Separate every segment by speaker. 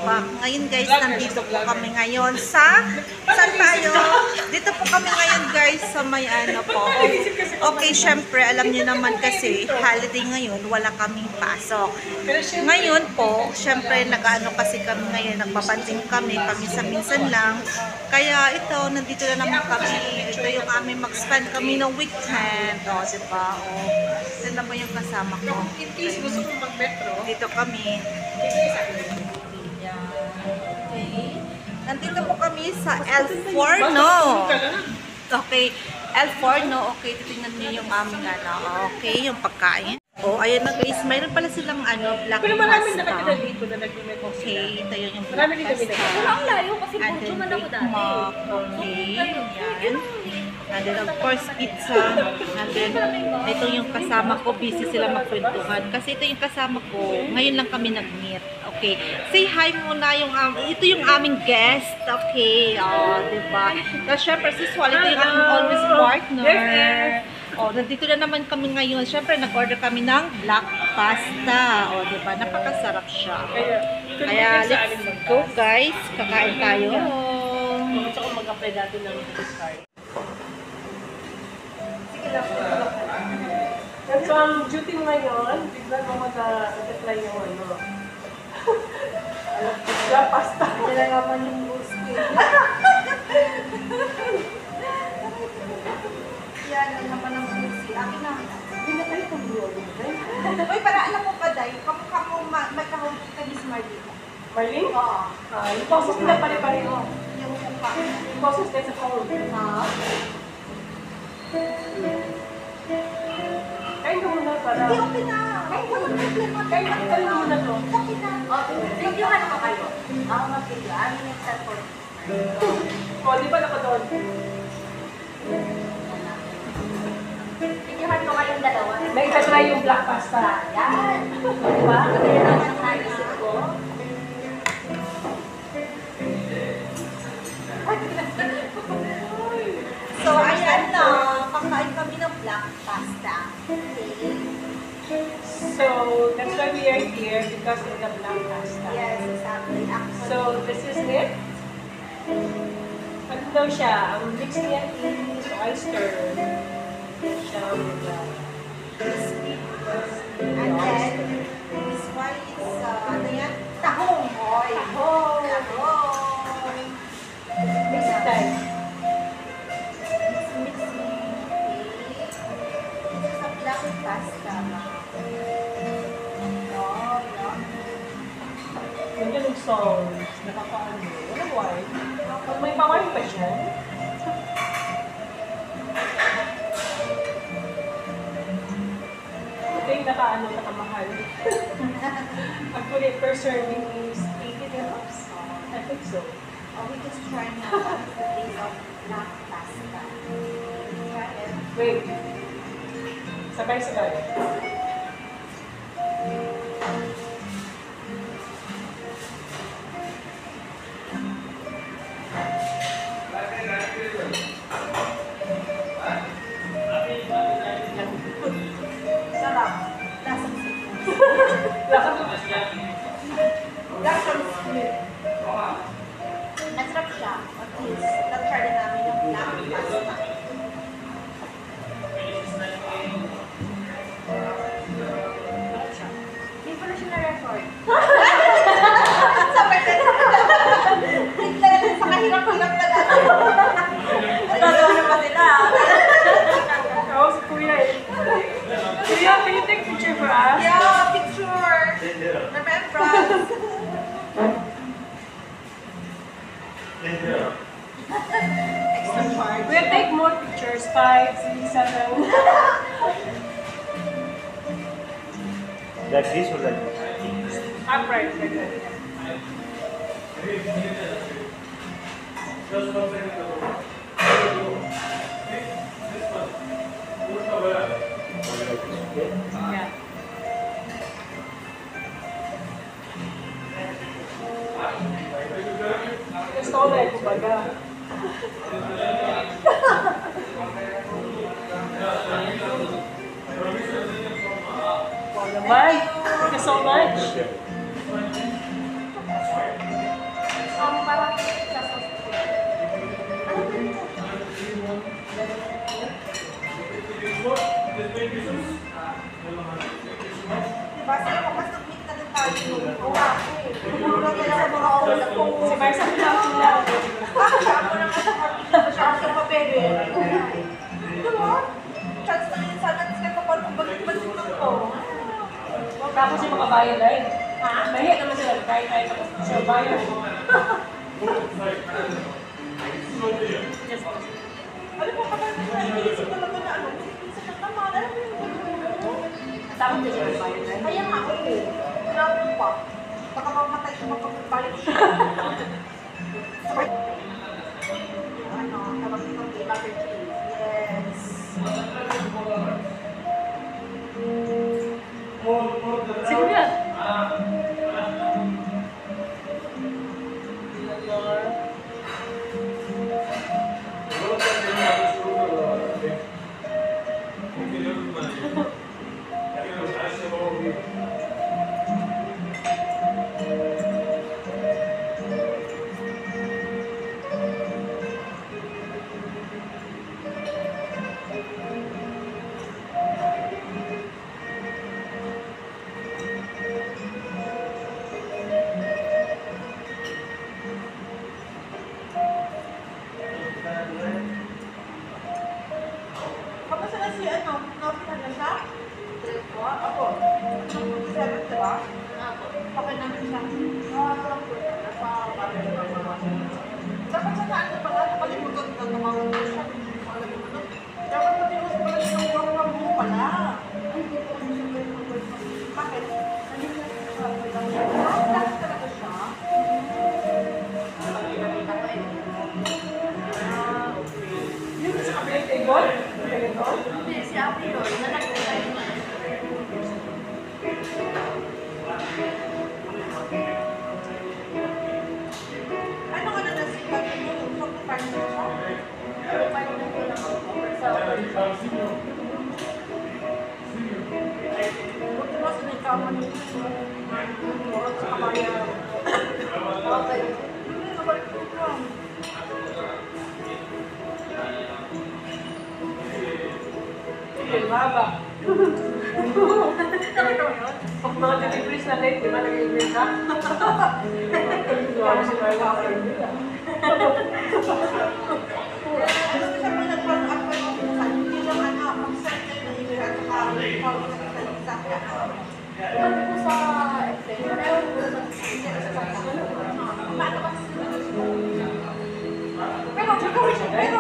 Speaker 1: back. Ngayon guys, nandito po kami ngayon sa... Saan tayo? Dito po kami ngayon guys sa may ano po. Okay, syempre, alam niyo naman kasi, holiday ngayon, wala kaming pasok. Ngayon po, syempre, nag-ano kasi kami ngayon, nagbabanding kami, paminsan-minsan lang. Kaya ito, nandito na naman kami. Ito yung aming mag-spend kami ng weekend. O, diba? O, ito naman yung kasama ko. Dito kami. Okay. Nandito po kami sa El Forno. Okay. El Forno. Okay, titingnan niyo yung aming ano. Okay, yung pagkain. Oh, ayun na guys. Mayroon pala silang ano, black pasta. Okay, ito yun yung black pasta. And then Big Mac. Okay, yan. And then of course pizza. And then ito yung kasama ko. Busy sila magkwentuhan. Kasi ito yung kasama ko. Ngayon lang kami nag-meet. Okay. Say hi muna yung ito yung aming guest. Okay. Oh, diba? Tapos syempre si Swal, ito yung aming always partner. Oh, nandito na naman kami ngayon. Syempre nag-order kami ng black pasta. Oh, diba? Napakasarap siya. Kaya let's go guys. Kakain tayo.
Speaker 2: Gusto ko mag-apply natin ng discard. So, ang duty mo ngayon, bigla mo mag-apply yung ano. Black pasta.
Speaker 1: Nilalaman yung gusto. Yan, ang naman ng gusto. Akin na.
Speaker 2: Hindi na tayo pag-buwan.
Speaker 1: Uy, para alam mo ba, Day? Kamukha mo may kahawag ka ni Marlene.
Speaker 2: Marlene?
Speaker 1: Oo.
Speaker 2: Yung process nila pare-pareho.
Speaker 1: Yung mukha.
Speaker 2: Yung process nila sa phone. Kain ka muna para...
Speaker 1: Hindi, okay na. Ay, walang problema.
Speaker 2: Kain ka muna to.
Speaker 1: Okay na.
Speaker 3: Thank you, ano ka kayo? Ako mag-video. Amin yung cellphone.
Speaker 2: Di ba naka doon?
Speaker 3: Videohan ko kayong dalawa.
Speaker 2: May try yung black pasta.
Speaker 3: Yan.
Speaker 2: Diba?
Speaker 3: Kaya naman naisip ko.
Speaker 1: So, ayan na. Pagkain kami ng black pasta. Okay.
Speaker 2: So, that's why we are here because of the black pasta.
Speaker 1: Yes, exactly. Actually,
Speaker 2: So, this is it. Ano daw siya? Ang mix niya is oyster. Siya with
Speaker 1: crispy. And then, this one is, ano yan? Tahong. Hoy.
Speaker 2: tahong.
Speaker 1: Tahong.
Speaker 2: Mix it tayo.
Speaker 1: Sa black pasta. Oh,
Speaker 2: Yung ganung songs, nakakaano. Walang wine. May pa-wine pa siya. Ito yung nakamahal. Actually, per serving is 80 dirhams. I think so.
Speaker 1: we just try now the taste of black pasta. Try it.
Speaker 2: Wait. Sabay-sabay.
Speaker 1: Sarap. Lasang sweet. Lasang sweet. Masarap siya. At least, na-try na namin yung black pasta.
Speaker 3: Hindi pa na siya na-record.
Speaker 1: Sabay na sa kahirap-hirap na gano'n. Nagagawa na pa sila.
Speaker 2: Oh, si Kuya eh. Kuya, can you take picture for us?
Speaker 1: Yeah, picture. Remembrance. Extra charge.
Speaker 2: Kuya, take more pictures. 5, 6, 7.
Speaker 4: Like this or like this?
Speaker 2: Upright, like that. Yeah. Gusto ko na yung kumbaga. Wow naman. Thank you so much. Si Marcia lang sila.
Speaker 1: Ako na nga sa kapila. Siya sa papel. Diba? Chance na yun sana. Kasi kapag balik-balik lang ko.
Speaker 2: Tapos yung mga bayan na yun. Mahiya naman sila. Kahit sa bayan.
Speaker 1: Ano po kapag naiisip talaga na ano? Isa ng naman. Alam mo yung
Speaker 2: Takot din sila sa bayan na yun.
Speaker 1: kaya nga ako. Grabe pa. Baka mamatay siya magpapabalik siya. Ano, tawag ito mac and cheese. Yes.
Speaker 2: Siguro yan.
Speaker 1: Kamusta na si ano? Nakapit na siya? Ako. 7, diba? Okay naman siya. Dapat sa taan na pala, nakalimutan na naman siya. Dapat pati mo sa pala siya yung mga mo pala. Bakit? Bakit talaga siya?
Speaker 2: Yung sa kabilang table?
Speaker 3: Hindi, si Ate yun. Nanagpapay na.
Speaker 1: Ano ka na nasipat mo? Yung parang siya?
Speaker 3: Pero paano na ko lang ako sa
Speaker 1: Buti mo sinikaman mo sa kabayan.
Speaker 3: okay.
Speaker 1: Nabalik ko lang.
Speaker 2: Yung haba. Pag mga deliveries na late, di ba nag-delivery ka? Grabe si Marla sa nila.
Speaker 1: Ano siya mo nag-follow up pa yung hindi lang ano, mag-send na yung email at follow up sa
Speaker 3: Pati po sa Excel, meron po sa
Speaker 1: paano kasi pero gagawin siya, pero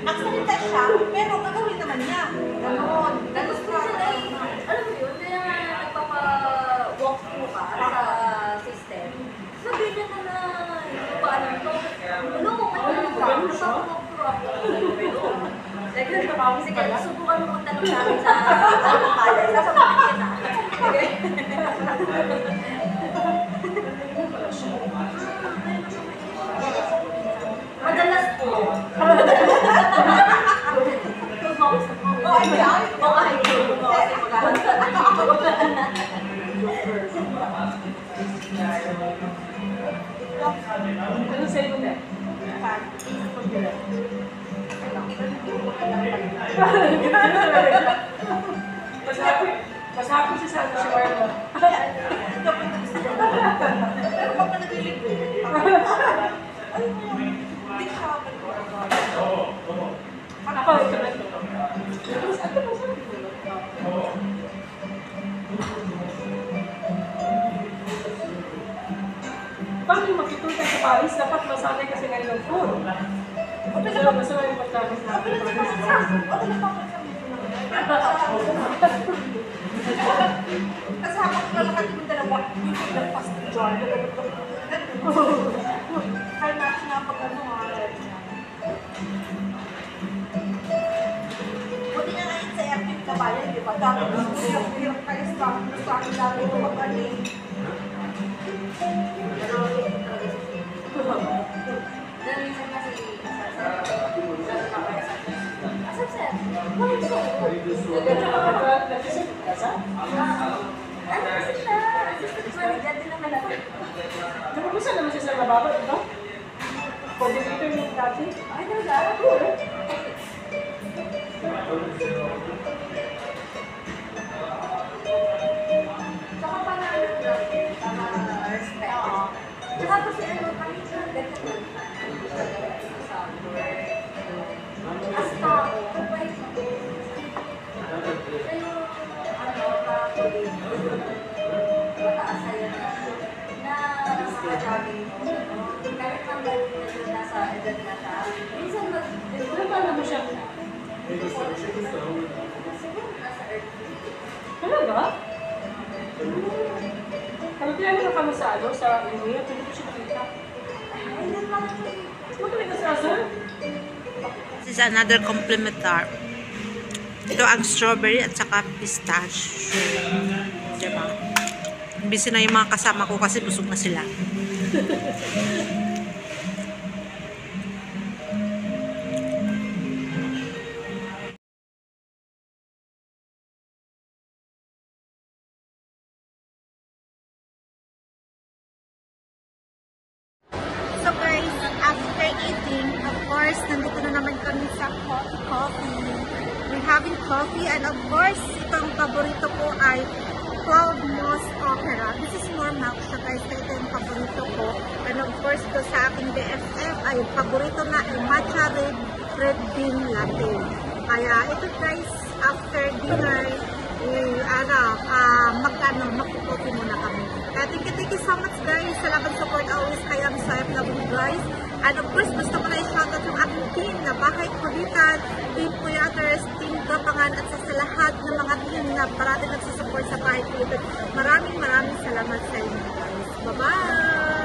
Speaker 1: aksalita siya, pero gagawin naman niya. Ganon.
Speaker 3: Tapos po sila ay, alam mo yun, kaya nagpapa-walk through ka sa system. Sabihin niya na hindi pa alam to. Ano kung ano ka, nagpapa-walk through ako. Like, sige, subukan mo magtanong sa akin sa college. Sasabihin kita. Okay? Madalas po.
Speaker 1: Oh, ay, ay.
Speaker 3: Mga high
Speaker 2: Anong sa'yo mo na? Mas happy siya sa si Marla.
Speaker 1: Pero pag nag-deliver, ay, hindi siya
Speaker 2: Ako, ito na ito. Paano yung makikita sa Paris? Dapat masanay kasi ngayon ng food. Pero masama yung pagkakas natin.
Speaker 1: Kasi habang lalakad yung dalawa, yung nagpas ni John. Kaya natin nga pag ano nga. Buti nga ngayon sa airport na bayan, di ba? Dami hirap kayo sa akin dami ito mag-aling.
Speaker 3: Narinig kasi asap sir. Bakit so? Ano kasi siya? Assistant manager din naman ako.
Speaker 2: Nakukusa naman siya sa nababa, di ba? Coordinator yung dati.
Speaker 3: Ay, talaga? Tsaka pa na respect. Tsaka kasi ano, kami siya, ganyan lang. Hindi siya ganyan sa work. As tao, mabait na po. Pero, ano, ka-colleague, mataas na yan na nakakadami mo. Kahit naman medyo nasa edad na siya, minsan
Speaker 2: Ano paano mo siya?
Speaker 3: siguro nasa earth.
Speaker 2: Talaga? Kami pinanong kami sa ano, sa email, hindi ko siya nakita.
Speaker 3: Ayun lang.
Speaker 2: Magaling ka sa sir?
Speaker 1: This is another complementar. Ito ang strawberry at saka pistachio. Diba? Busy na yung mga kasama ko kasi busog na sila. So guys, after eating, of course, nandito na naman kami sa coffee. We're having coffee and of course, itong paborito ko ay Cloud Moss Opera. This is more milk siya guys, kaya ito yung paborito ko. And of course, ito sa aking BFF ay paborito na ay matcha red bean latte. Kaya ito guys, after dinner, magpo-coffee muna kami. Kaya thank you so much guys. Salamat support always kay ang SOFW guys. And of course, gusto ko na i-shoutout yung aking team na Bahay Kulitan, Team Kuyatters, Team Gapangan at sa lahat ng mga team na parating nagsusupport sa Bahay Kulitan. Maraming salamat sa inyo guys. Bye-bye!